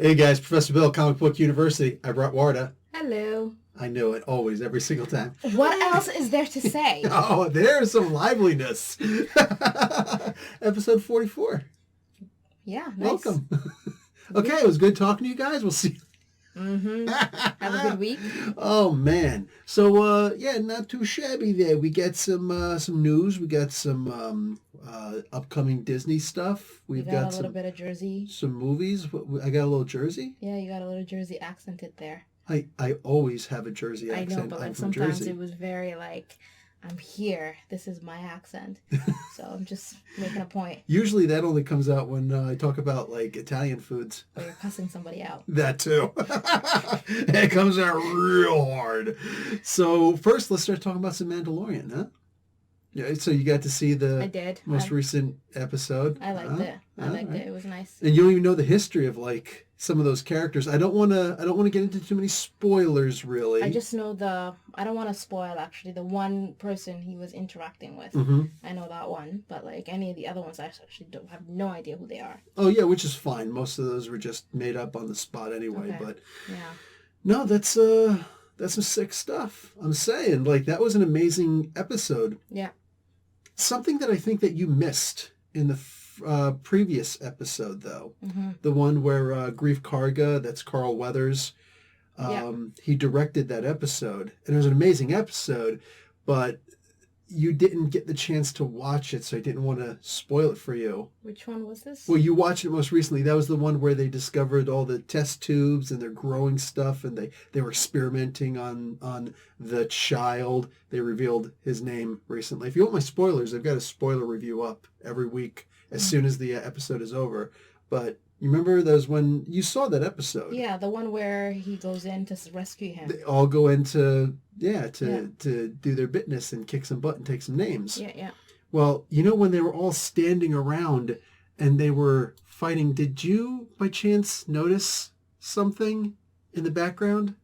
Hey guys, Professor Bill, Comic Book University. I brought Warda. Hello. I knew it, always, every single time. What else is there to say? Oh, there's some liveliness. Episode 44. Yeah, nice. Welcome. Okay, it was good talking to you guys. We'll see. Have a good week. Oh man, so not too shabby there. We got some news. We got some upcoming Disney stuff. We've got a little bit of Jersey. Some movies. I got a little Jersey. Yeah, you got a little Jersey accented there. I always have a Jersey accent. I know, but I'm from sometimes Jersey. it was very I'm here. This is my accent. So I'm just making a point. Usually that only comes out when I talk about Italian foods. Or you're cussing somebody out. That too. It comes out real hard. So first, let's start talking about some Mandalorian, huh? Yeah. So you got to see the most recent episode. I liked it. I liked it. It was nice. And you don't even know the history of some of those characters. I don't want to get into too many spoilers, really. I just know I don't want to spoil actually the one person he was interacting with. Mm-hmm. I know that one, but any of the other ones I actually don't have no idea who they are. Oh yeah, which is fine. Most of those were just made up on the spot anyway. Okay. But yeah, no, that's some sick stuff. I'm saying that was an amazing episode. Yeah. Something that I think that you missed in the previous episode, though, the one where Grief Karga, that's Carl Weathers, he directed that episode. And it was an amazing episode, but you didn't get the chance to watch it, so I didn't want to spoil it for you. Which one was this? Well, you watched it most recently. That was the one where they discovered all the test tubes and they're growing stuff, and they were experimenting on the child. They revealed his name recently. If you want my spoilers, I've got a spoiler review up every week as soon as the episode is over. But you remember those when you saw that episode? Yeah, the one where he goes in to rescue him. They all go in to do their business and kick some butt and take some names. Yeah. Well, when they were all standing around and they were fighting, did you by chance notice something in the background?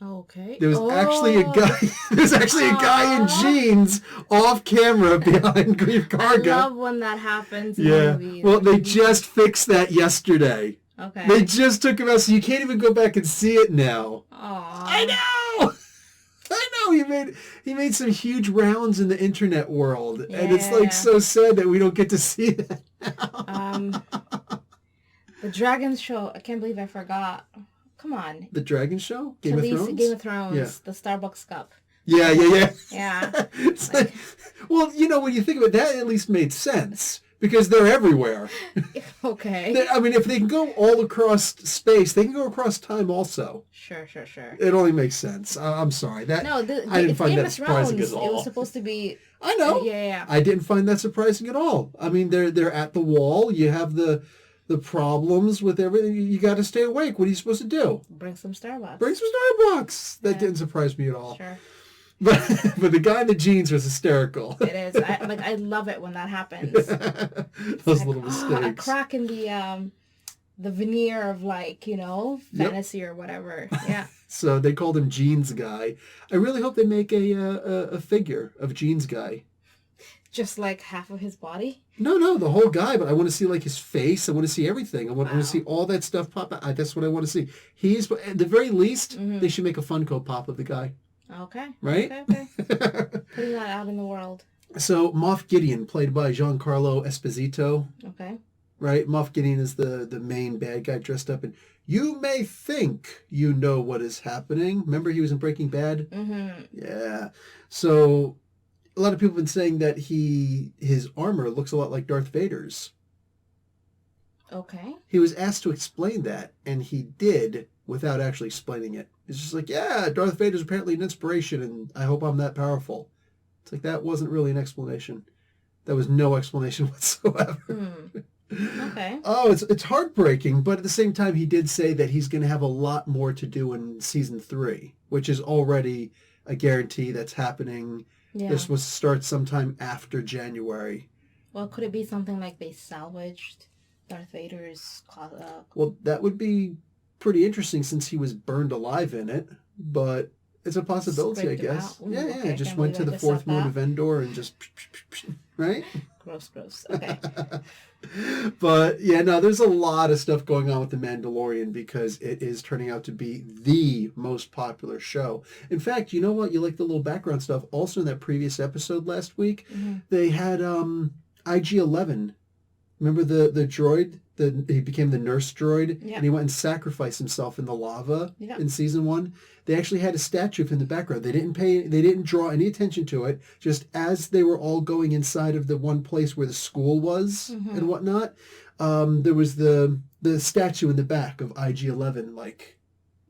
Okay. There was actually a guy. There's actually a guy in jeans off camera behind Grief Karga. I love when that happens. Yeah. Well, they just fixed that yesterday. Okay. They just took him out, so you can't even go back and see it now. Aww. I know. He made some huge rounds in the internet world, yeah. And it's so sad that we don't get to see that now. The Dragons show. I can't believe I forgot. Come on. The Dragon Show? Game of Thrones? Game of Thrones. Yeah. The Starbucks cup. Yeah. Yeah. It's well, when you think of it, that at least made sense. Because they're everywhere. Okay. If they can go all across space, they can go across time also. Sure. It only makes sense. I'm sorry. I didn't find that surprising at all. It was supposed to be... I know. Yeah. I didn't find that surprising at all. They're at the wall. You have the problems with everything. You got to stay awake. What are you supposed to do? Bring some Starbucks. That didn't surprise me at all. Sure. But the guy in the jeans was hysterical. It is. I love it when that happens. Those little mistakes. A crack in the veneer of fantasy or whatever. Yeah. So they called him Jeans Guy. I really hope they make a figure of Jeans Guy. Just half of his body? No, the whole guy. But I want to see his face. I want to see everything. I want to see all that stuff pop out. That's what I want to see. He's at the very least. They should make a Funko Pop of the guy. Okay. Right? Okay. Putting that out in the world. So Moff Gideon, played by Giancarlo Esposito. Okay. Right? Moff Gideon is the main bad guy dressed up in... You may think you know what is happening. Remember he was in Breaking Bad? Mm-hmm. Yeah. So a lot of people have been saying that his armor looks a lot like Darth Vader's. Okay. He was asked to explain that, and he did without actually explaining it. It's just Darth Vader's apparently an inspiration, and I hope I'm that powerful. It's that wasn't really an explanation. That was no explanation whatsoever. Okay. Oh, it's heartbreaking, but at the same time, he did say that he's going to have a lot more to do in season 3, which is already a guarantee that's happening. Yeah. They're supposed to start sometime after January. Well, could it be something like they salvaged Darth Vader's... Well, that would be pretty interesting since he was burned alive in it, but it's a possibility, I guess. Yeah, just went to the fourth moon of Endor and just... Right? Gross. Okay. But yeah, no, there's a lot of stuff going on with The Mandalorian because it is turning out to be the most popular show. In fact, you know what? You like the little background stuff. Also in that previous episode last week, they had IG-11. Remember the droid? He became the nurse droid, and he went and sacrificed himself in the lava in season 1. They actually had a statue of him in the background. They didn't draw any attention to it. Just as they were all going inside of the one place where the school was and whatnot, there was the statue in the back of IG-11. Like,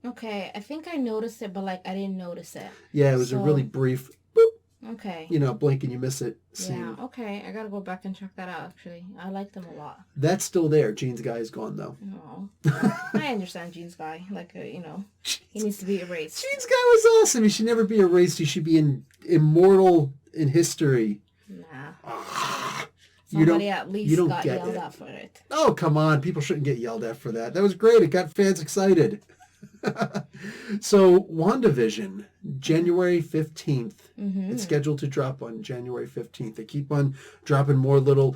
okay, I think I noticed it, but like I didn't notice it. Yeah, it was a really brief. Boop, okay. blink and you miss it. Scene. Yeah. Okay, I gotta go back and check that out. Actually, I like them a lot. That's still there. Gene's guy is gone though. No, I understand Gene's guy. Like, he needs to be erased. Gene's guy was awesome. He should never be erased. He should be immortal in history. Nah. Somebody at least got yelled at for it. Oh, come on. People shouldn't get yelled at for that. That was great. It got fans excited. So, WandaVision, January 15th. It's scheduled to drop on January 15th. They keep on dropping more little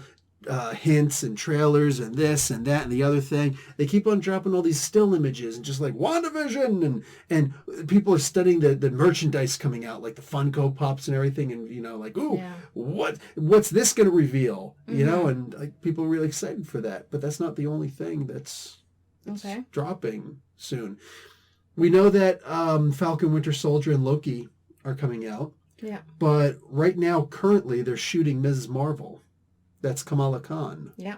hints and trailers and this and that and the other thing. They keep on dropping all these still images and just like WandaVision and people are studying the merchandise coming out, like the Funko Pops and everything, and like, ooh, what's this going to reveal? And like people are really excited for that. But that's not the only thing that's dropping soon. We know that Falcon, Winter Soldier, and Loki are coming out. Yeah. But right now, currently, they're shooting Ms. Marvel. That's Kamala Khan. Yeah.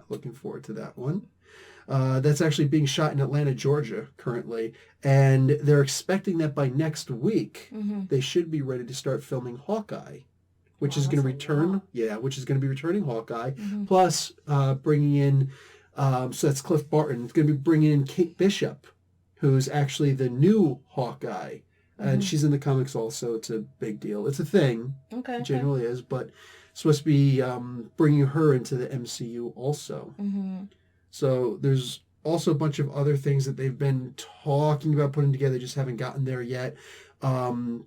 Looking forward to that one. That's actually being shot in Atlanta, Georgia, currently. And they're expecting that by next week, they should be ready to start filming Hawkeye, which is going to return. Yeah, which is going to be returning Hawkeye. Plus, bringing in, so that's Cliff Barton. It's going to be bringing in Kate Bishop, who's actually the new Hawkeye. And she's in the comics also. It's a big deal. It's a thing. Okay. It generally is. But it's supposed to be bringing her into the MCU also. So there's also a bunch of other things that they've been talking about putting together. Just haven't gotten there yet.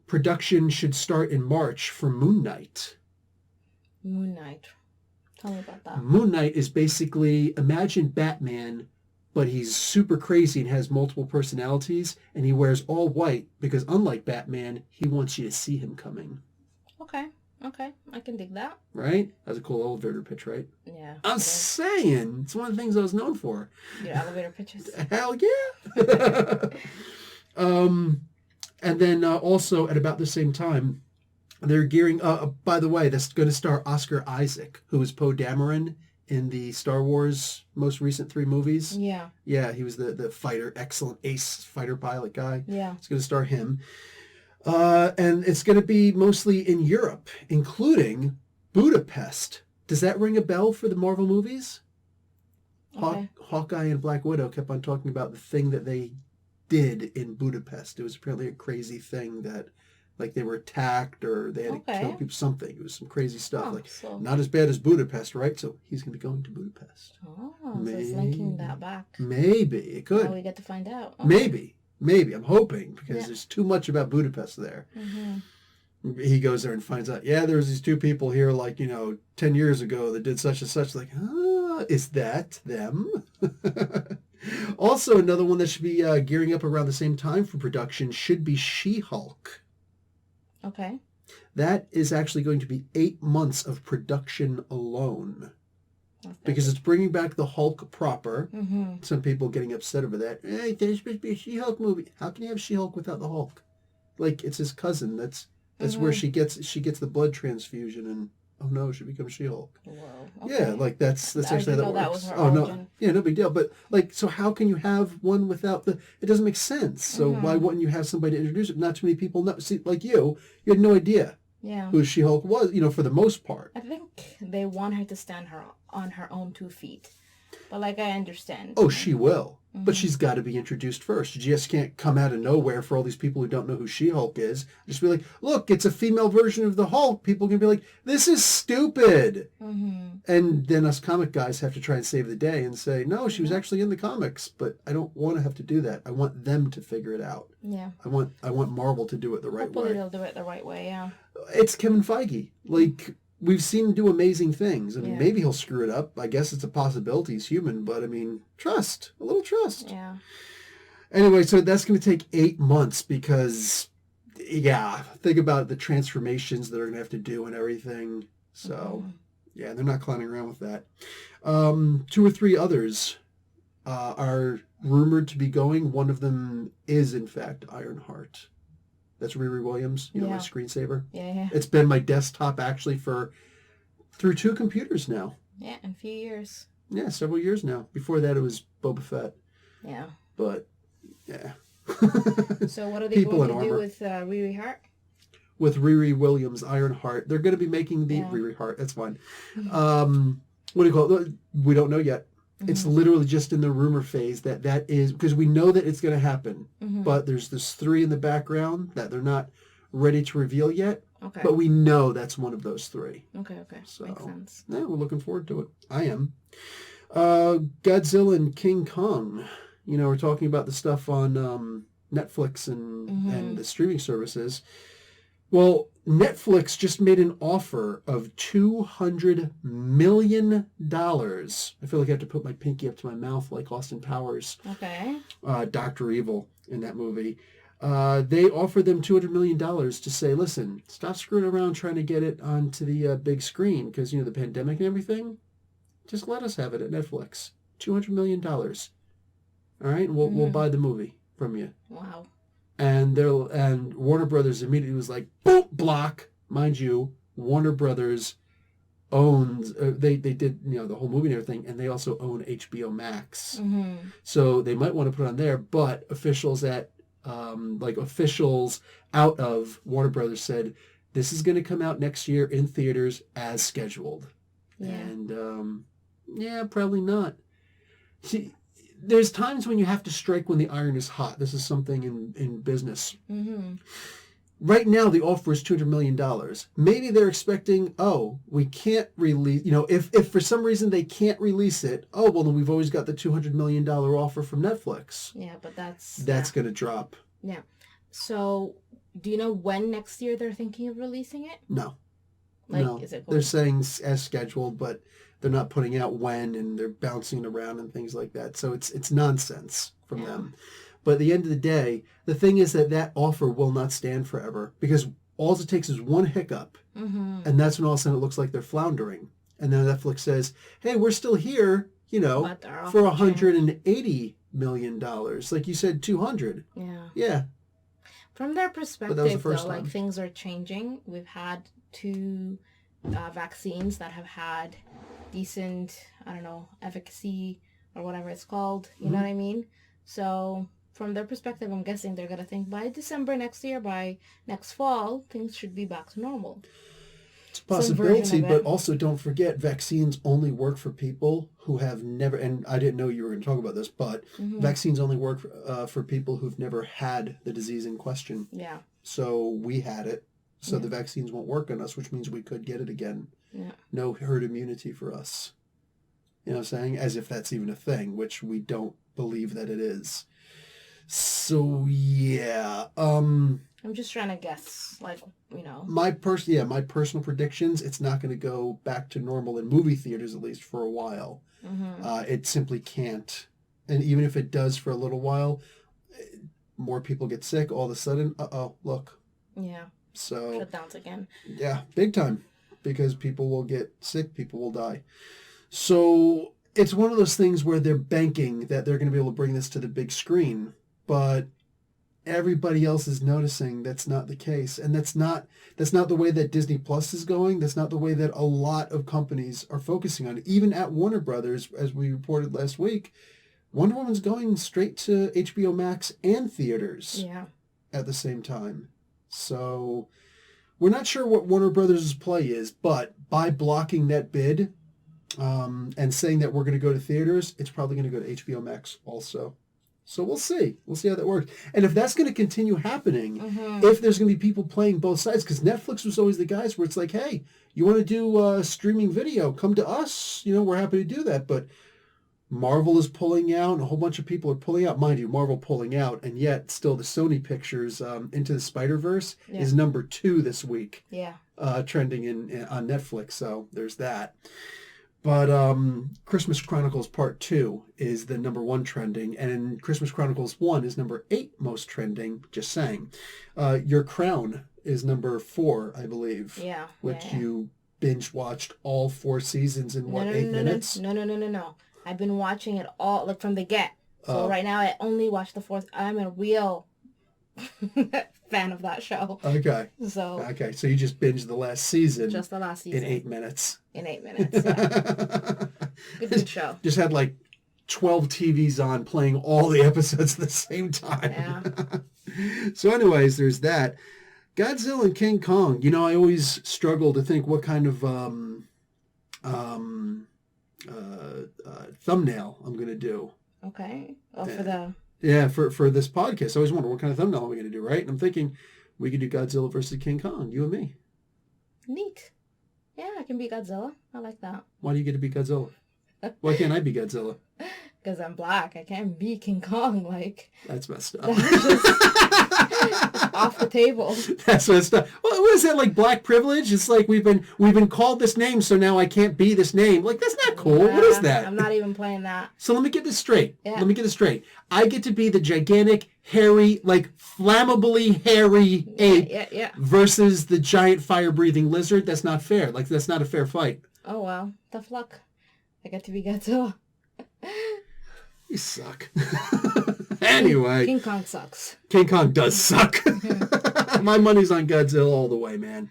Production should start in March for Moon Knight. Moon Knight. Tell me about that. Moon Knight is basically, imagine Batman, but he's super crazy and has multiple personalities, and he wears all white because, unlike Batman, he wants you to see him coming. Okay, I can dig that. Right? That's a cool elevator pitch, right? Yeah. I'm saying, it's one of the things I was known for. Your elevator pitches. Hell yeah! And then also at about the same time, they're gearing. By the way, that's going to star Oscar Isaac, who is Poe Dameron in the Star Wars most recent 3 movies. Yeah. Yeah, he was the fighter, excellent ace fighter pilot guy. Yeah. It's going to star him. And it's going to be mostly in Europe, including Budapest. Does that ring a bell for the Marvel movies? Okay. Hawkeye and Black Widow kept on talking about the thing that they did in Budapest. It was apparently a crazy thing that, like, they were attacked or they had to kill people, something. It was some crazy stuff. Not as bad as Budapest, right? So he's going to be going to Budapest. Oh, so it's linking that back. Maybe. It could. Now we get to find out. Okay. Maybe. I'm hoping, because there's too much about Budapest there. He goes there and finds out, there was these 2 people here, 10 years ago that did such and such. Like, is that them? Also, another one that should be gearing up around the same time for production should be She-Hulk. Okay. That is actually going to be 8 months of production alone. Because it's bringing back the Hulk proper. Some people getting upset over that. Hey, there's supposed to be a She-Hulk movie. How can you have She-Hulk without the Hulk? Like, it's his cousin. That's where she gets the blood transfusion, and oh no, she becomes She-Hulk. Whoa. Okay. Yeah, like that's actually how that works. That was her origin. No big deal. But so how can you have one without the? It doesn't make sense. So why wouldn't you have somebody to introduce it? Not too many people know. See, like you had no idea. Yeah. Who She-Hulk was, for the most part. I think they want her to stand on her own 2 feet. But I understand. Oh, she will. But she's got to be introduced first. You just can't come out of nowhere for all these people who don't know who She-Hulk is. Just be like, look, it's a female version of the Hulk. People can be like, this is stupid. And then us comic guys have to try and save the day and say, no, she was actually in the comics. But I don't want to have to do that. I want them to figure it out. Yeah. I want Marvel to do it the right way. Hopefully they'll do it the right way, yeah. It's Kevin Feige. we've seen him do amazing things. I mean, Yeah. maybe he'll screw it up. I guess it's a possibility. He's human, but I mean, a little trust. Yeah. Anyway, so that's going to take 8 months because, yeah, think about the transformations that are going to have to do and everything. So, yeah, they're not clowning around with that. 2 or 3 others are rumored to be going. One of them is, in fact, Ironheart. That's Riri Williams, my screensaver. Yeah. It's been my desktop actually through 2 computers now. Yeah, in a few years. Yeah, several years now. Before that, it was Boba Fett. Yeah. But, yeah. So what are they People going in to do armor. with Riri Hart? With Riri Williams, Ironheart. They're going to be making the... Yeah. Riri Hart, that's fine. What do you call it? We don't know yet. It's literally just in the rumor phase that is... Because we know that it's going to happen. But there's this 3 in the background that they're not ready to reveal yet. Okay. But we know that's one of those 3. Okay. So, makes sense. Yeah, we're looking forward to it. I am. Godzilla and King Kong. We're talking about the stuff on Netflix and the streaming services. Well, Netflix just made an offer of $200 million. I feel like I have to put my pinky up to my mouth like Austin Powers. Okay. Dr. Evil in that movie. They offered them $200 million to say, listen, stop screwing around trying to get it onto the big screen because, the pandemic and everything. Just let us have it at Netflix. $200 million. All right? And we'll buy the movie from you. Wow. And Warner Brothers immediately was like, boom, block. Mind you, Warner Brothers owns, they did, the whole movie and everything, and they also own HBO Max. So they might want to put it on there, but officials officials out of Warner Brothers said, this is going to come out next year in theaters as scheduled. Yeah. And, probably not. See, there's times when you have to strike when the iron is hot. This is something in business. Right now, the offer is $200 million. Maybe they're expecting, we can't release, if for some reason they can't release it, then we've always got the $200 million offer from Netflix. Yeah, but that's going to drop. Yeah. So, do you know when next year they're thinking of releasing it? No. No. Is it they're saying as scheduled, but they're not putting out when, and they're bouncing around and things like that. So it's nonsense from them. But at the end of the day, the thing is that offer will not stand forever because all it takes is one hiccup, and that's when all of a sudden it looks like they're floundering. And then Netflix says, hey, we're still here, for $180 million. Like you said, 200. Yeah. Yeah. From their perspective, time. things are changing. We've had 2 vaccines that have had decent, efficacy or whatever it's called. You know what I mean? So from their perspective, I'm guessing they're going to think by December next year, by next fall, things should be back to normal. It's a possibility, but also don't forget, vaccines only work for people who have never, and I didn't know you were going to talk about this, but vaccines only work for people who've never had the disease in question. Yeah. So we had it. So the vaccines won't work on us, which means we could get it again. Yeah. No herd immunity for us. You know what I'm saying? As if that's even a thing, which we don't believe that it is. So, yeah. I'm just trying to guess, My personal predictions, it's not going to go back to normal in movie theaters, at least for a while. It simply can't. And even if it does for a little while, more people get sick, all of a sudden, look. Yeah. So shutdowns again. Yeah, big time. Because people will get sick, people will die. So it's one of those things where they're banking that they're going to be able to bring this to the big screen, but everybody else is noticing that's not the case, and that's not the way that Disney Plus is going. That's not the way that a lot of companies are focusing on. Even at Warner Brothers, as we reported last week, Wonder Woman's going straight to HBO Max and theaters at the same time. So we're not sure what Warner Brothers' play is, but by blocking that bid and saying that we're going to go to theaters, it's probably going to go to HBO Max also. So we'll see. We'll see how that works. And if that's going to continue happening, if there's going to be people playing both sides, because Netflix was always the guys where it's like, hey, you want to do streaming video, come to us. We're happy to do that. But Marvel is pulling out, and a whole bunch of people are pulling out. Mind you, Marvel pulling out, and yet still the Sony Pictures Into the Spider-Verse is number 2 this week. Yeah. Trending on Netflix, so there's that. But Christmas Chronicles Part 2 is the number 1 trending, and Christmas Chronicles 1 is number 8 most trending, just saying. Your Crown is number 4, I believe. Yeah. Which you binge-watched all 4 seasons in, 8 minutes? No. I've been watching it all, like, from the get. So right now I only watch the 4th. I'm a real fan of that show. Okay. So you just binged the last season. Just the last season. In 8 minutes. In 8 minutes, yeah. Good show. Just had like 12 TVs on playing all the episodes at the same time. Yeah. So anyways, there's that. Godzilla and King Kong. You know, I always struggle to think what kind of thumbnail I'm going to do. Okay. Oh, for the... Yeah, for this podcast. I always wonder what kind of thumbnail are we going to do, right? And I'm thinking we could do Godzilla versus King Kong, you and me. Neat. Yeah, I can be Godzilla. I like that. Why do you get to be Godzilla? Why can't I be Godzilla? Because I'm black. I can't be King Kong. Like, that's messed up. Off the table. That's messed up. Well, what is that, like black privilege? It's like we've been called this name, so now I can't be this name. Like, that's not cool. Yeah, what is that? I'm not even playing that. So let me get this straight. Yeah. Let me get this straight. I get to be the gigantic, hairy, like flammably hairy ape versus the giant fire-breathing lizard. That's not fair. Like, that's not a fair fight. Oh, well. Tough luck. I get to be Godzilla. You suck. Anyway. King Kong sucks. King Kong does suck. My money's on Godzilla all the way, man.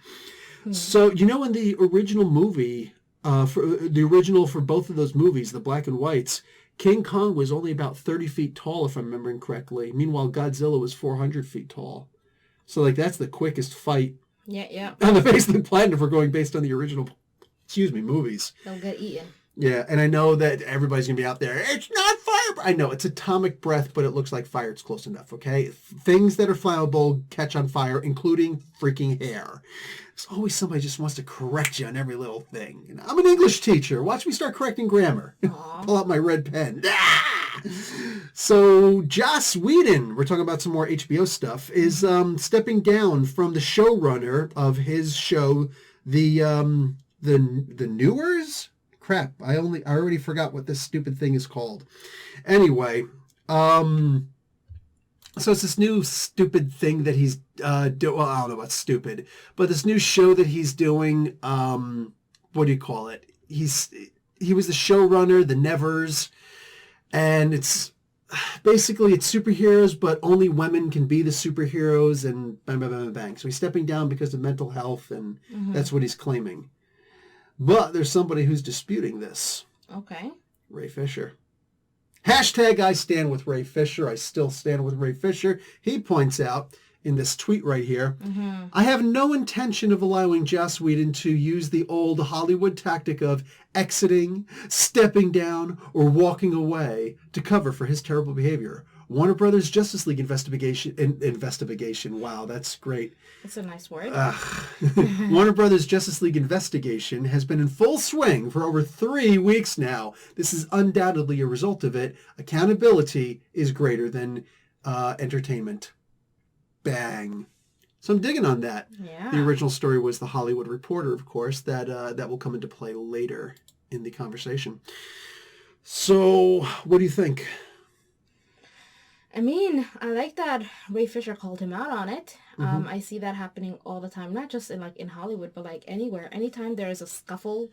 So, you know, in the original movie, for both of those movies, the black and whites, King Kong was only about 30 feet tall, if I'm remembering correctly. Meanwhile, Godzilla was 400 feet tall. So, like, that's the quickest fight on the face of the planet if we're going based on the original, movies. They'll get eaten. Yeah, and I know that everybody's going to be out there, it's not fire. I know, it's atomic breath, but it looks like fire. It's close enough, okay? Things that are flammable catch on fire, including freaking hair. There's always somebody just wants to correct you on every little thing. And I'm an English teacher. Watch me start correcting grammar. Pull out my red pen. Ah! So Joss Whedon, we're talking about some more HBO stuff, is stepping down from the showrunner of his show, the Newers? Crap, I already forgot what this stupid thing is called. Anyway, so it's this new stupid thing that he's doing. Well, I don't know about stupid, but this new show that he's doing. What do you call it? He was the showrunner, the Nevers, and it's basically it's superheroes, but only women can be the superheroes, and bang, bang, bang, bang. So he's stepping down because of mental health, and that's what he's claiming. But there's somebody who's disputing this. Okay. Ray Fisher. Hashtag I stand with Ray Fisher. I still stand with Ray Fisher. He points out in this tweet right here, I have no intention of allowing Joss Whedon to use the old Hollywood tactic of exiting, stepping down, or walking away to cover for his terrible behavior. Warner Brothers Justice League investigation. Wow, that's great. That's a nice word. Warner Brothers Justice League investigation has been in full swing for over 3 weeks now. This is undoubtedly a result of it. Accountability is greater than entertainment. Bang. So I'm digging on that. Yeah. The original story was The Hollywood Reporter, of course. That will come into play later in the conversation. So what do you think? I mean, I like that Ray Fisher called him out on it. I see that happening all the time, not just in Hollywood, but like anywhere. Anytime there is a scuffle,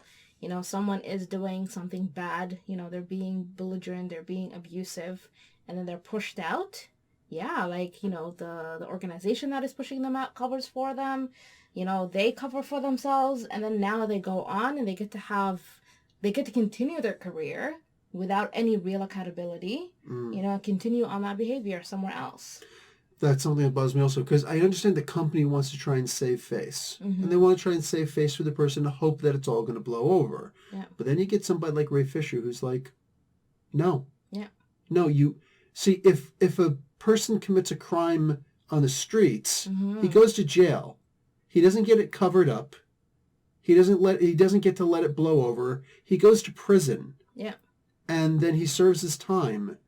someone is doing something bad, they're being belligerent, they're being abusive, and then they're pushed out. Yeah, the organization that is pushing them out covers for them. They cover for themselves, and then now they go on and they get to continue their career without any real accountability, continue on that behavior somewhere else. That's something that bugs me also, because I understand the company wants to try and save face. And they want to try and save face for the person to hope that it's all going to blow over. Yeah. But then you get somebody like Ray Fisher who's like, no. Yeah. No, you... See, if a person commits a crime on the streets, he goes to jail. He doesn't get it covered up. He doesn't get to let it blow over. He goes to prison. Yeah. and then he serves his time,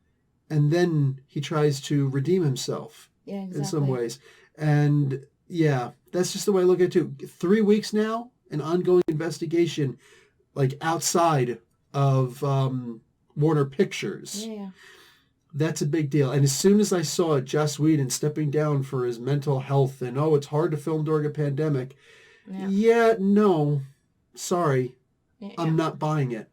and then he tries to redeem himself in some ways. And yeah, that's just the way I look at it too. 3 weeks now, an ongoing investigation, like outside of Warner Pictures. Yeah. That's a big deal. And as soon as I saw Joss Whedon stepping down for his mental health and, it's hard to film during a pandemic. Yeah, no, sorry. Yeah. I'm not buying it.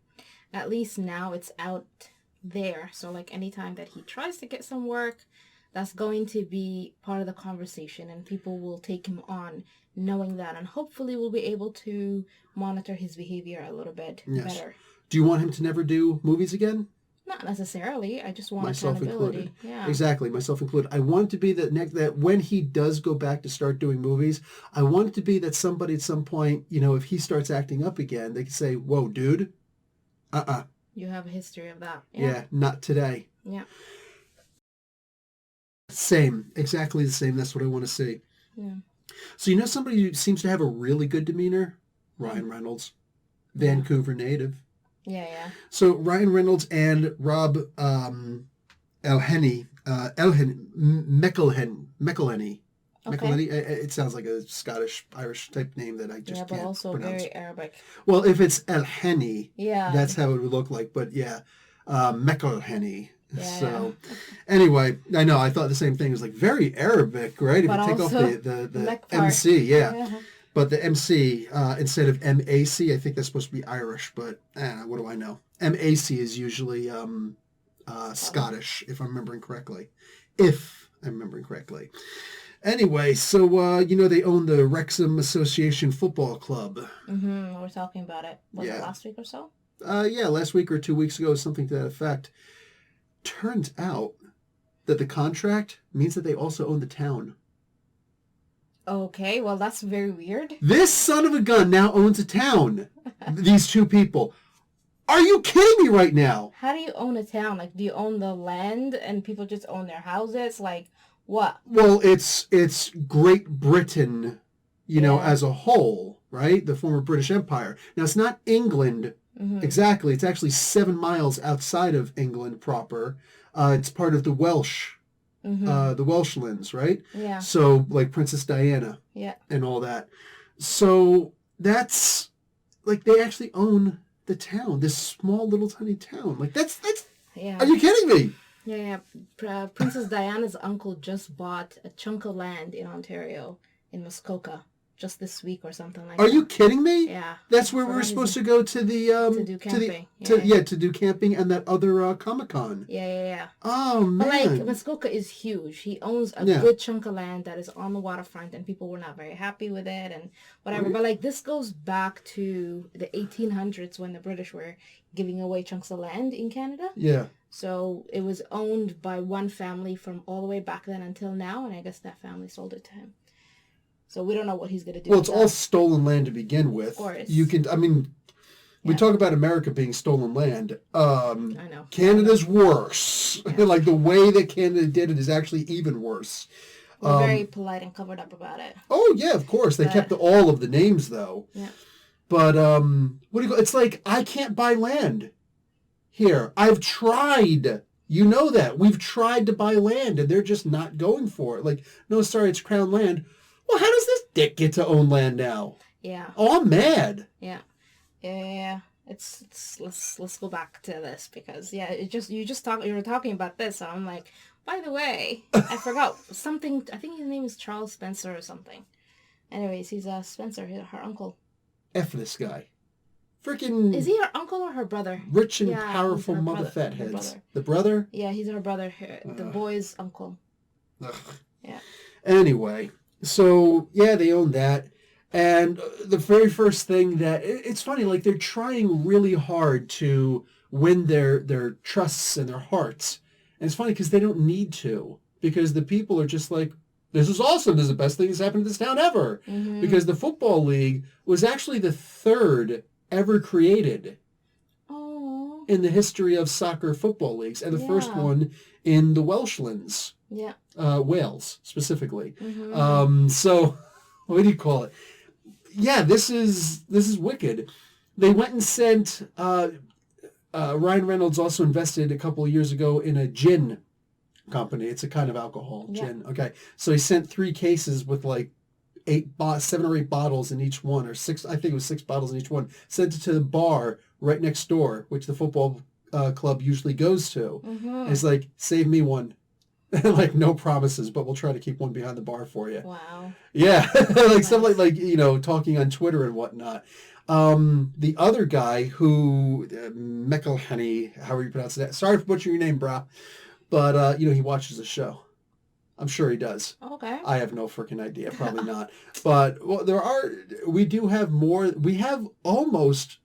At least now it's out there. So like anytime that he tries to get some work, that's going to be part of the conversation and people will take him on knowing that. And hopefully we'll be able to monitor his behavior a little bit better. Do you want him to never do movies again? Not necessarily. I just want myself accountability. Included. Yeah. Exactly, myself included. I want it to be that when he does go back to start doing movies, I want it to be that somebody at some point, if he starts acting up again, they can say, "Whoa, dude, You have a history of that. Yeah, not today." Yeah. Same, exactly the same. That's what I want to see. Yeah. So somebody who seems to have a really good demeanor, Ryan Reynolds, Vancouver native. Yeah. So Ryan Reynolds and Rob McElhenney. Okay. It sounds like a Scottish, Irish type name that I just can't pronounce. Yeah, but also very Arabic. Well, if it's Elheny, yeah, that's how it would look like. But yeah, McElhenney. Yeah. So anyway, I know, I thought the same thing. It was like very Arabic, right? But if you take off the MC, yeah. But the MC, instead of MAC, I think that's supposed to be Irish, but what do I know? MAC is usually Scottish, if I'm remembering correctly. Anyway, so, they own the Wrexham Association Football Club. Mm-hmm. We're talking about it. Was it last week or so? Last week or 2 weeks ago, something to that effect. Turns out that the contract means that they also own the town. Okay, well, that's very weird. This son of a gun now owns a town. These two people. Are you kidding me right now? How do you own a town? Like, do you own the land and people just own their houses? Like, what? Well, it's Great Britain, as a whole, right? The former British Empire. Now, it's not England exactly. It's actually 7 miles outside of England proper. It's part of the Welsh. The Welshlands, right? Yeah. So, like Princess Diana. Yeah. And all that. So, that's, like, they actually own the town. This small little tiny town. Like, that's yeah. Are you kidding me? Yeah. Princess Diana's uncle just bought a chunk of land in Ontario, in Muskoka, just this week or something like that. Are you kidding me? Yeah. That's where we were supposed to go to the to do camping. To do camping and that other Comic-Con. Yeah. Oh man. But like Muskoka is huge. He owns a good chunk of land that is on the waterfront and people were not very happy with it and whatever. Right. But like this goes back to the 1800s when the British were giving away chunks of land in Canada. Yeah. So it was owned by one family from all the way back then until now, and I guess that family sold it to him. So we don't know what he's going to do. Well, it's all stolen land to begin with. Of course. We talk about America being stolen land. I know. Canada's worse. Yeah. Like the way that Canada did it is actually even worse. We're very polite and covered up about it. Oh, yeah, of course. They kept all of the names, though. Yeah. But, it's like, I can't buy land here. I've tried. You know that. We've tried to buy land, and they're just not going for it. Like, no, sorry, it's Crown land. Well, how does this dick get to own land now? Yeah. Oh, I'm mad. Yeah. It's let's go back to this because you were talking about this, so I'm like, by the way, I forgot something. I think his name is Charles Spencer or something. Anyways, he's Spencer, her uncle. F this guy. Freaking. Is he her uncle or her brother? Rich and powerful mother fatheads. The brother? Yeah, he's her brother. The boy's uncle. Ugh. Yeah. Anyway. So, yeah, they own that. And the very first thing that... It's funny, like, they're trying really hard to win their trusts and their hearts. And it's funny because they don't need to. Because the people are just like, this is awesome. This is the best thing that's happened to this town ever. Mm-hmm. Because the Football League was actually the third ever created in the history of soccer football leagues. And the first one in the Welshlands. Yeah. Wales, specifically. Mm-hmm. So, what do you call it? Yeah, this is wicked. They went and sent Ryan Reynolds also invested a couple of years ago in a gin company. It's a kind of alcohol, gin. Okay. So he sent 3 cases with like 7 or 8 bottles in each one, or 6, I think it was 6 bottles in each one, sent it to the bar right next door, which the football club usually goes to. And it's like, save me one. Like, no promises, but we'll try to keep one behind the bar for you. Wow. Yeah. Like stuff like, you know, talking on Twitter and whatnot. The other guy who, McElhenney, however you pronounce that. Sorry for butchering your name, brah. But, you know, he watches the show. I'm sure he does. Okay. I have no freaking idea. Probably not. But, well, we do have more. We have almost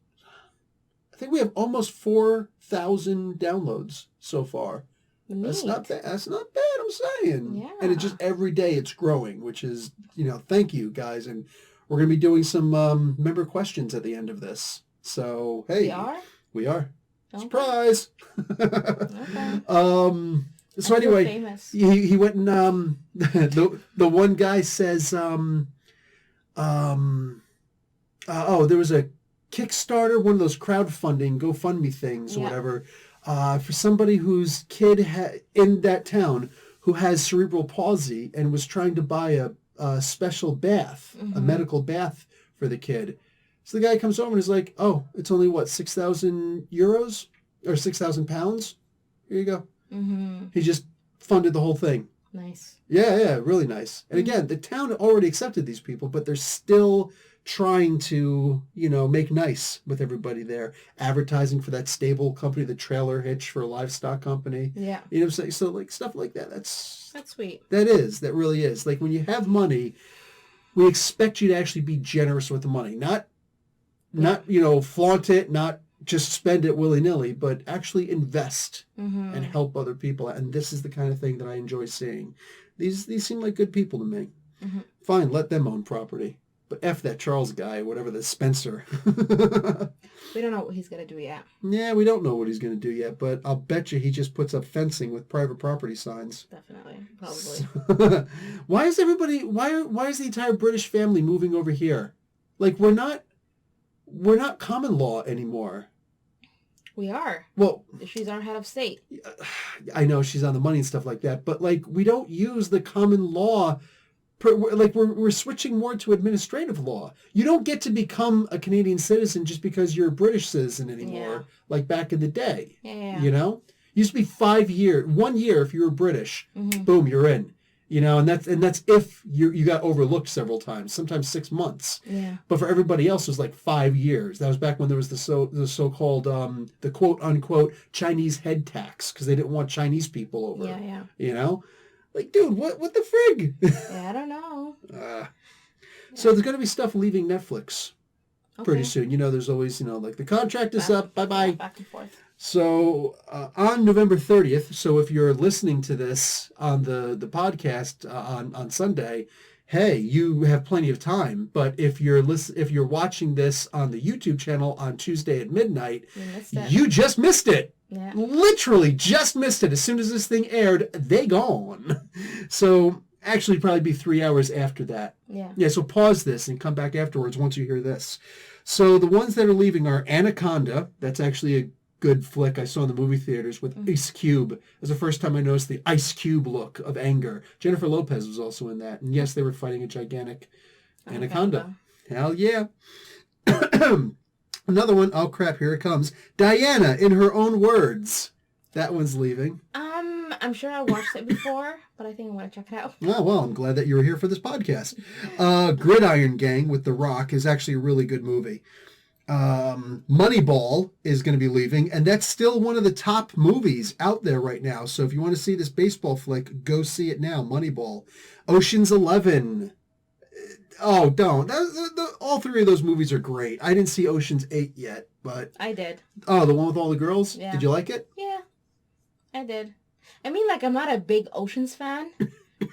4,000 downloads so far. Neat. That's not bad. That's not bad, I'm saying. Yeah. And it just every day it's growing, which is, you know, thank you guys. And we're going to be doing some member questions at the end of this. So, hey. We are? We are. Okay. Surprise. Okay. So anyway, he went and the one guy says there was a Kickstarter, one of those crowdfunding GoFundMe things or whatever, for somebody whose kid in that town who has cerebral palsy and was trying to buy a special bath, a medical bath for the kid. So the guy comes over and is like, "Oh, it's only what, 6,000 euros or 6,000 pounds? Here you go." He just funded the whole thing. Nice. Yeah, really nice. And again, the town already accepted these people, but they're still trying to, you know, make nice with everybody there. Advertising for that stable company, the trailer hitch for a livestock company. Yeah. You know what I'm saying? So, like, stuff like that, that's sweet. That really is. Like, when you have money, we expect you to actually be generous with the money. Not, you know, flaunt it, not just spend it willy-nilly, but actually invest and help other people. And this is the kind of thing that I enjoy seeing. These seem like good people to me. Fine, let them own property. But F that Charles guy, whatever, the Spencer. We don't know what he's going to do yet. Yeah, we don't know what he's going to do yet, but I'll bet you he just puts up fencing with private property signs. Definitely. Probably. Why is the entire British family moving over here? Like, we're not common law anymore. We are. Well, she's our head of state. I know she's on the money and stuff like that, but like, we don't use the common law. Like, we're switching more to administrative law. You don't get to become a Canadian citizen just because you're a British citizen anymore, like back in the day. Yeah. You know, used to be 1 year if you were British. Boom, you're in. You know, and that's if you got overlooked several times, sometimes 6 months. Yeah. But for everybody else, it was like 5 years. That was back when there was the so-called the quote unquote Chinese head tax, because they didn't want Chinese people over. Yeah. You know, like, dude, what the frig? Yeah, I don't know. So there's going to be stuff leaving Netflix pretty soon. You know, there's always, you know, like, the contract is up. Bye bye. Back and forth. So on November 30th, so if you're listening to this on the podcast on Sunday, hey, you have plenty of time. But if you're watching this on the YouTube channel on Tuesday at midnight, you just missed it. Yeah. Literally just missed it. As soon as this thing aired, they gone. So actually probably be 3 hours after that. Yeah. Yeah, so pause this and come back afterwards once you hear this. So the ones that are leaving are Anaconda. That's actually a good flick I saw in the movie theaters with Ice Cube. It was the first time I noticed the Ice Cube look of anger. Jennifer Lopez was also in that. And yes, they were fighting a gigantic anaconda. Hell yeah. Another one, oh crap, here it comes. Diana, in her own words. That one's leaving. I'm sure I watched it before, but I think I'm going to check it out. Oh, well, I'm glad that you were here for this podcast. Gridiron Gang with The Rock is actually a really good movie. Moneyball is going to be leaving, and that's still one of the top movies out there right now. So if you want to see this baseball flick, go see it now. Moneyball. Ocean's 11. Oh, don't. All 3 of those movies are great. I didn't see Ocean's 8 yet, but... I did. Oh, the one with all the girls? Yeah. Did you like it? Yeah, I did. I mean, like, I'm not a big Ocean's fan,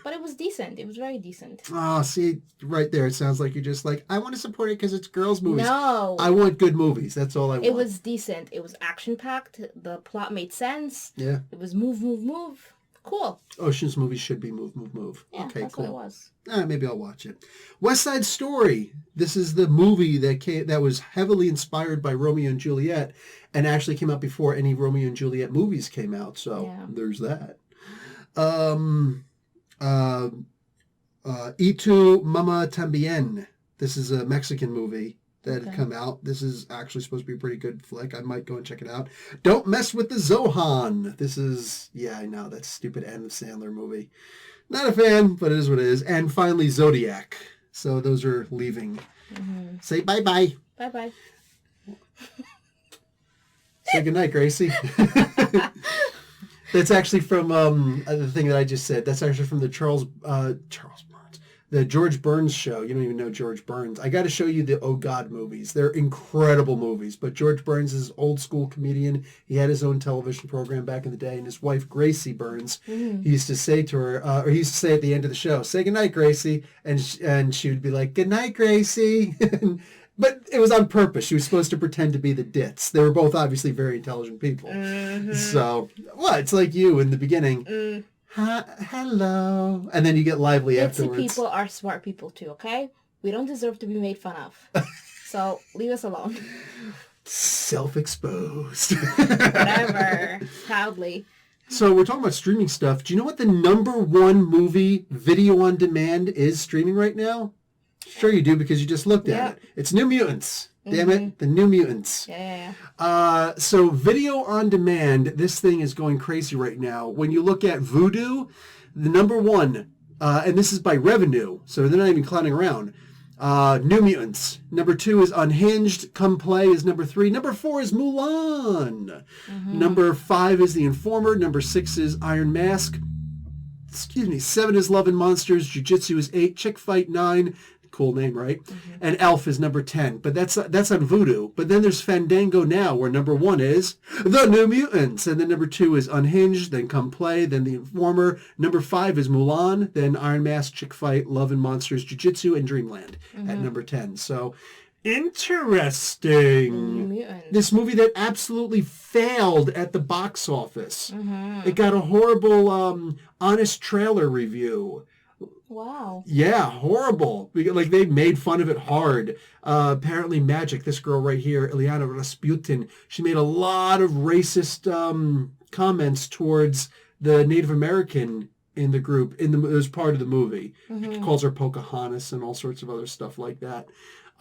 but it was decent. It was very decent. Oh, see, right there, it sounds like you're just like, I want to support it because it's girls' movies. No. I want good movies. That's all I want. It was decent. It was action-packed. The plot made sense. Yeah. It was move. Cool. Ocean's movies should be move. Yeah, Okay, that's cool. what it was. Maybe I'll watch it. West Side Story. This is the movie that was heavily inspired by Romeo and Juliet and actually came out before any Romeo and Juliet movies came out. So there's that. Y tu Mama Tambien. This is a Mexican movie that had come out. This is actually supposed to be a pretty good flick. I might go and check it out. Don't Mess with the Zohan. This is, I know, that stupid Adam Sandler movie. Not a fan, but it is what it is. And finally, Zodiac. So those are leaving. Mm-hmm. Say bye-bye. Bye-bye. Say goodnight, Gracie. That's actually from the thing that I just said. That's actually from the Charles Burns. The George Burns show. You don't even know George Burns. I got to show you the Oh God movies. They're incredible movies. But George Burns is an old school comedian. He had his own television program back in the day. And his wife, Gracie Burns, he used to say to her, or he used to say at the end of the show, say goodnight, Gracie. And she would be like, goodnight, Gracie. But it was on purpose. She was supposed to pretend to be the ditz. They were both obviously very intelligent people. Mm-hmm. So, it's like you in the beginning. Hello. And then you get lively afterwards. Ditzy people are smart people too, okay? We don't deserve to be made fun of. So, leave us alone. Self-exposed. Whatever. Proudly. So, we're talking about streaming stuff. Do you know what the #1 movie video on demand is streaming right now? Sure you do, because you just looked at it. It's New Mutants. Damn it, the New Mutants. Yeah. So video on demand, this thing is going crazy right now. When you look at Vudu, the #1, and this is by revenue, so they're not even clowning around. New Mutants. #2 is Unhinged. Come Play is #3. #4 is Mulan. Mm-hmm. #5 is The Informer. 6 is Iron Mask. 7 is Love and Monsters. Jiu-Jitsu is 8. Chick Fight 9. Cool name, right? Mm-hmm. And Elf is #10. But that's on Vudu. But then there's Fandango Now, where #1 is The New Mutants. And then #2 is Unhinged. Then Come Play. Then The Informer. #5 is Mulan. Then Iron Mask, Chick Fight, Love and Monsters, Jiu-Jitsu, and Dreamland at #10. So, interesting. This movie that absolutely failed at the box office. Mm-hmm. It got a horrible Honest Trailer review. Wow. Yeah, horrible. Like, they made fun of it hard. Apparently Magic, this girl right here, Ilyana Rasputin, she made a lot of racist comments towards the Native American in the group, as part of the movie. Mm-hmm. She calls her Pocahontas and all sorts of other stuff like that.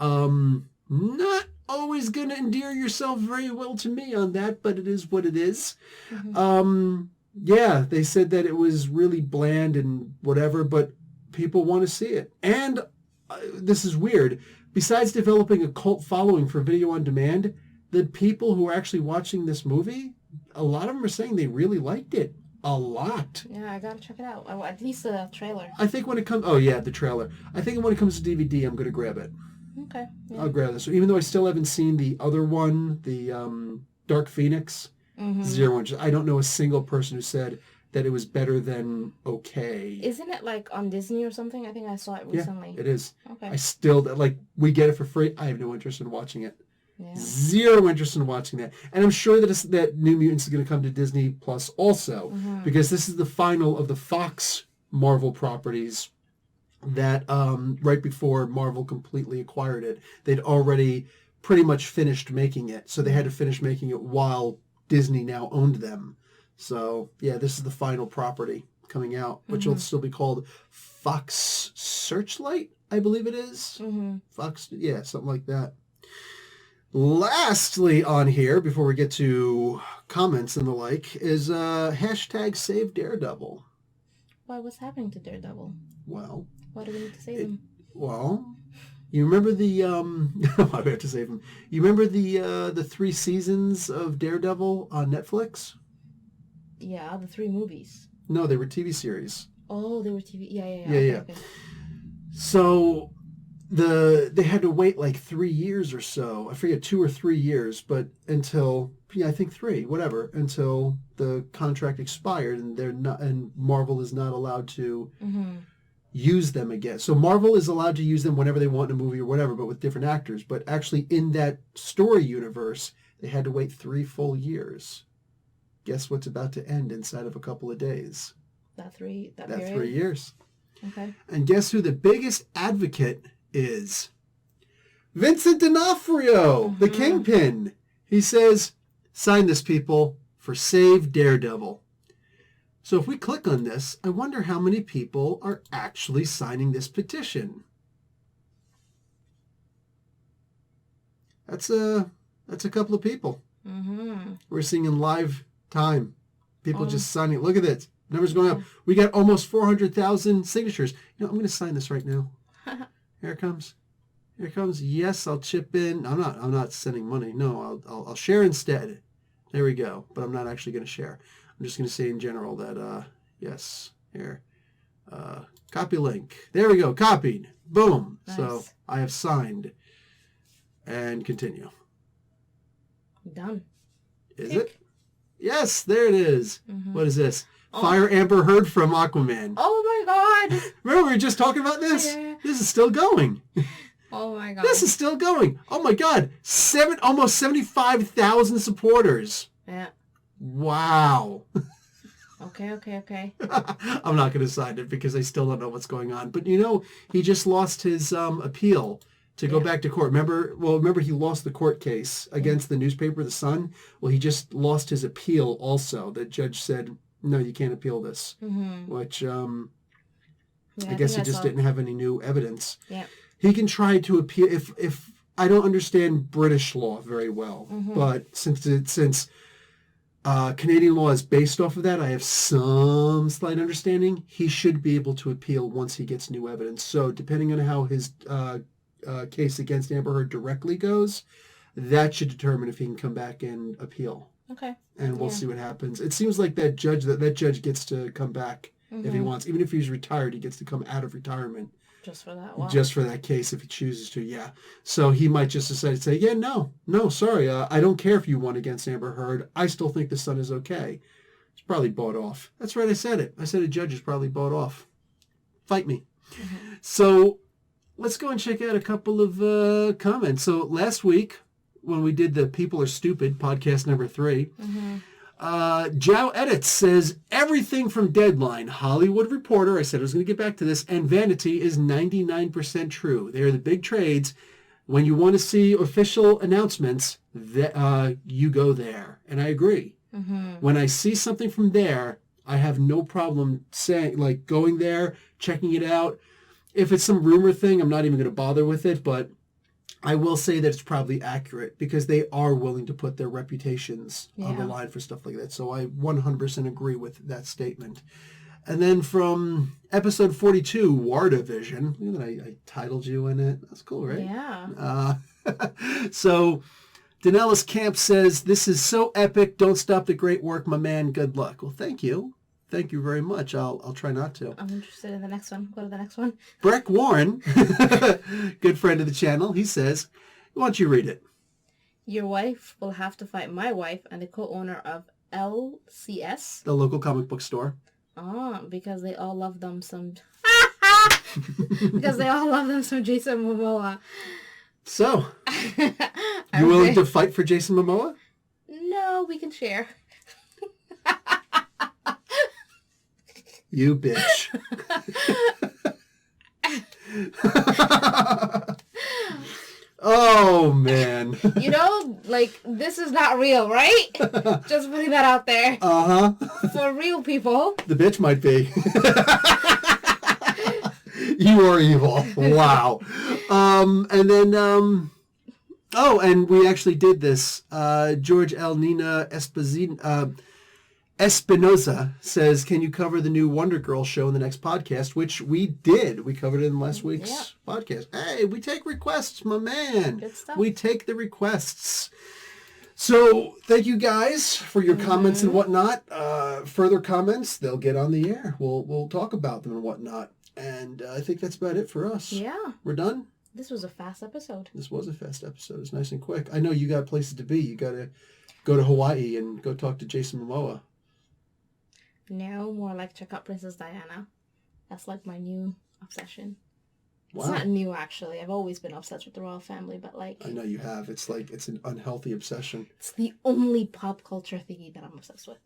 Not always going to endear yourself very well to me on that, but it is what it is. Mm-hmm. Yeah, they said that it was really bland and whatever, but people want to see it. And this is weird. Besides developing a cult following for video on demand, the people who are actually watching this movie, a lot of them are saying they really liked it. A lot. Yeah, I gotta check it out. At least the trailer. I think when it comes... Oh, yeah, the trailer. I think when it comes to DVD, I'm going to grab it. Okay. Yeah. I'll grab this. Even though I still haven't seen the other one, the Dark Phoenix. Mm-hmm. Zero interest. I don't know a single person who said that it was better than okay. Isn't it like on Disney or something? I think I saw it recently. Yeah, it is. Okay. I still, we get it for free. I have no interest in watching it. Yeah. Zero interest in watching that. And I'm sure that New Mutants is going to come to Disney Plus also, because this is the final of the Fox Marvel properties that right before Marvel completely acquired it. They'd already pretty much finished making it. So they had to finish making it while Disney now owned them. So, yeah, this is the final property coming out, which will still be called Fox Searchlight, I believe it is. Mm-hmm. Fox, yeah, something like that. Lastly on here, before we get to comments and the like, is hashtag Save Daredevil. Why? What's happening to Daredevil? Well... Why do we need to save him? Well... You remember the I have to save him. You remember the 3 seasons of Daredevil on Netflix? Yeah, the 3 movies. No, they were TV series. Oh, they were TV. Yeah. Okay. So they had to wait like 3 years or so. I forget, 2 or 3 years, but until I think 3, whatever, until the contract expired and Marvel is not allowed to use them again. So Marvel is allowed to use them whenever they want in a movie or whatever, but with different actors. But actually in that story universe, they had to wait 3 full years. Guess what's about to end inside of a couple of days? That 3 3 years. Okay. And guess who the biggest advocate is? Vincent D'Onofrio, the Kingpin. He says, sign this, people, for Save Daredevil. So if we click on this, I wonder how many people are actually signing this petition. That's a couple of people. Mm-hmm. We're seeing in live time. People just signing. Look at this. Numbers going up. We got almost 400,000 signatures. I'm going to sign this right now. Here it comes. Here it comes. Yes, I'll chip in. I'm not sending money. No, I'll share instead. There we go. But I'm not actually going to share. I'm just going to say in general that, yes, here. Copy link. There we go. Copied. Boom. Nice. So I have signed. And continue. Done. Is it? Yes, there it is. Mm-hmm. What is this? Fire Amber Heard from Aquaman. Oh my God. Remember we were just talking about this? Yeah. This is still going. Oh my God. This is still going. Oh my God. Almost 75,000 supporters. Yeah. Wow. Okay. I'm not going to sign it because I still don't know what's going on. But he just lost his appeal to go back to court. Remember he lost the court case against the newspaper, The Sun. Well, he just lost his appeal also. The judge said, no, you can't appeal this. Mm-hmm. Which I guess he just didn't have any new evidence. Yeah. He can try to appeal if I don't understand British law very well, but since Canadian law is based off of that, I have some slight understanding. He should be able to appeal once he gets new evidence. So depending on how his case against Amber Heard directly goes, that should determine if he can come back and appeal. Okay. And we'll see what happens. It seems like that judge gets to come back if he wants. Even if he's retired, he gets to come out of retirement. Just for that one. Just for that case if he chooses to, yeah. So he might just decide to say, yeah, no, sorry. I don't care if you won against Amber Heard. I still think the Sun is okay. It's probably bought off. That's right, I said it. I said a judge is probably bought off. Fight me. So let's go and check out a couple of comments. So last week, when we did the People Are Stupid podcast number 3, Jow Edits says, everything from Deadline, Hollywood Reporter, I said I was going to get back to this, and Vanity is 99% true. They are the big trades. When you want to see official announcements, you go there. And I agree. When I see something from there, I have no problem going there, checking it out. If it's some rumor thing, I'm not even going to bother with it, but I will say that it's probably accurate because they are willing to put their reputations on the line for stuff like that. So I 100% agree with that statement. And then from episode 42, WandaVision, look at that, I titled you in it. That's cool, right? Yeah. So Danellis Camp says, this is so epic. Don't stop the great work, my man. Good luck. Well, thank you. Thank you very much. I'll try not to. I'm interested in the next one. Go to the next one. Breck Warren, good friend of the channel, he says, why don't you read it? Your wife will have to fight my wife and the co-owner of LCS. The local comic book store. Because they all love them some... because they all love them some Jason Momoa. So, you willing to fight for Jason Momoa? No, we can share. You bitch. Oh, man. This is not real, right? Just putting that out there. For real people. The bitch might be. You are evil. Wow. And then, and we actually did this. George L. Nina Espinoza says, can you cover the new Wonder Girl show in the next podcast? Which we did. We covered it in last week's podcast. Hey, we take requests, my man. Good stuff. We take the requests. So thank you guys for your comments and whatnot. Further comments, they'll get on the air. We'll talk about them and whatnot. And I think that's about it for us. Yeah. We're done? This was a fast episode. This was a fast episode. It's nice and quick. I know you got places to be. You got to go to Hawaii and go talk to Jason Momoa. No, more like check out Princess Diana. That's like my new obsession. Wow. It's not new, actually. I've always been obsessed with the royal family, but I know you have. It's an unhealthy obsession. It's the only pop culture thingy that I'm obsessed with.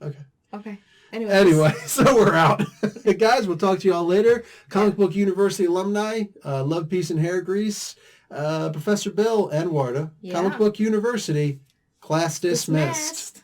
Okay. Okay. Anyway, so we're out. Guys, we'll talk to you all later. Comic Book University alumni, love, peace, and hair grease. Professor Bill and Warda. Yeah. Comic Book University, class dismissed.